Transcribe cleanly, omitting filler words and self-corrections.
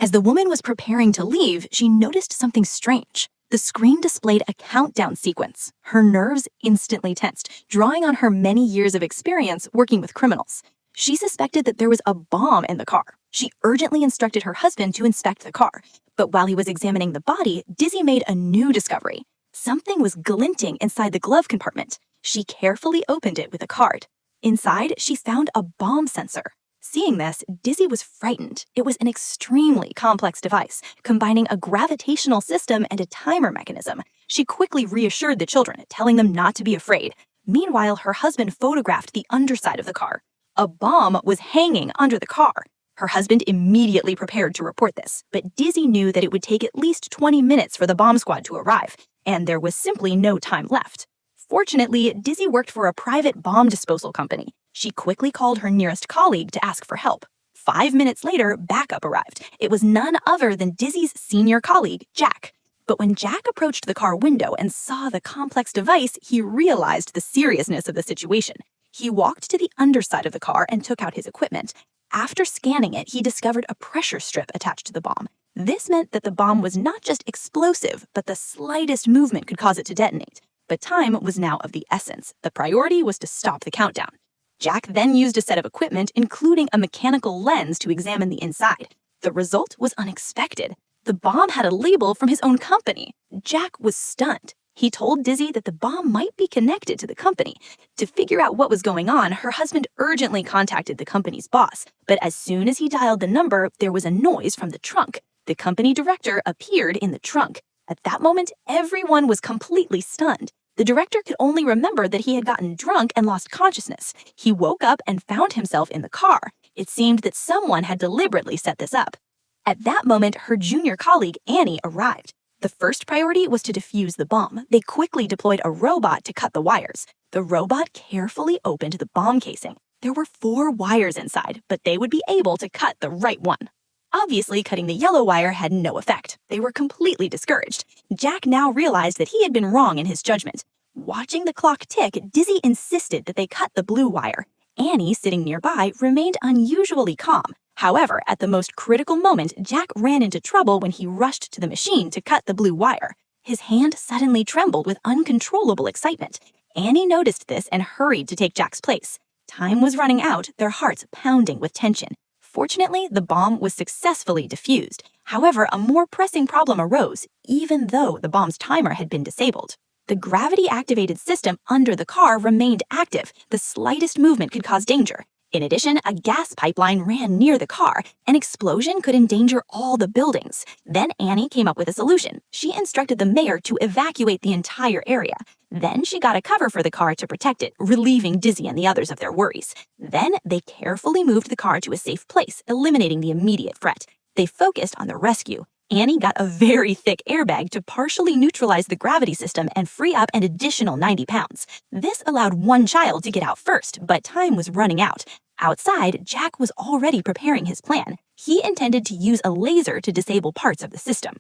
As the woman was preparing to leave, she noticed something strange. The screen displayed a countdown sequence. Her nerves instantly tensed, drawing on her many years of experience working with criminals. She suspected that there was a bomb in the car. She urgently instructed her husband to inspect the car. But while he was examining the body, Dizzy made a new discovery. Something was glinting inside the glove compartment. She carefully opened it with a card. Inside, she found a bomb sensor. Seeing this, Dizzy was frightened. It was an extremely complex device, combining a gravitational system and a timer mechanism. She quickly reassured the children, telling them not to be afraid. Meanwhile, her husband photographed the underside of the car. A bomb was hanging under the car. Her husband immediately prepared to report this, but Dizzy knew that it would take at least 20 minutes for the bomb squad to arrive, and there was simply no time left. Fortunately, Dizzy worked for a private bomb disposal company. She quickly called her nearest colleague to ask for help. 5 minutes later, backup arrived. It was none other than Dizzy's senior colleague, Jack. But when Jack approached the car window and saw the complex device, he realized the seriousness of the situation. He walked to the underside of the car and took out his equipment. After scanning it, he discovered a pressure strip attached to the bomb. This meant that the bomb was not just explosive, but the slightest movement could cause it to detonate. But time was now of the essence. The priority was to stop the countdown. Jack then used a set of equipment, including a mechanical lens, to examine the inside. The result was unexpected. The bomb had a label from his own company. Jack was stunned. He told Dizzy that the bomb might be connected to the company. To figure out what was going on, her husband urgently contacted the company's boss. But as soon as he dialed the number, there was a noise from the trunk. The company director appeared in the trunk. At that moment, everyone was completely stunned. The director could only remember that he had gotten drunk and lost consciousness. He woke up and found himself in the car. It seemed that someone had deliberately set this up. At that moment, her junior colleague, Annie, arrived. The first priority was to defuse the bomb. They quickly deployed a robot to cut the wires. The robot carefully opened the bomb casing. There were 4 wires inside, but they would be able to cut the right one. Obviously, cutting the yellow wire had no effect. They were completely discouraged. Jack now realized that he had been wrong in his judgment. Watching the clock tick, Dizzy insisted that they cut the blue wire. Annie, sitting nearby, remained unusually calm. However, at the most critical moment, Jack ran into trouble when he rushed to the machine to cut the blue wire. His hand suddenly trembled with uncontrollable excitement. Annie noticed this and hurried to take Jack's place. Time was running out, their hearts pounding with tension. Fortunately, the bomb was successfully defused. However, a more pressing problem arose, even though the bomb's timer had been disabled. The gravity-activated system under the car remained active. The slightest movement could cause danger. In addition, a gas pipeline ran near the car. An explosion could endanger all the buildings. Then Annie came up with a solution. She instructed the mayor to evacuate the entire area. Then she got a cover for the car to protect it, relieving Dizzy and the others of their worries. Then they carefully moved the car to a safe place, eliminating the immediate threat. They focused on the rescue. Annie got a very thick airbag to partially neutralize the gravity system and free up an additional 90 pounds. This allowed one child to get out first, but time was running out. Outside, Jack was already preparing his plan. He intended to use a laser to disable parts of the system.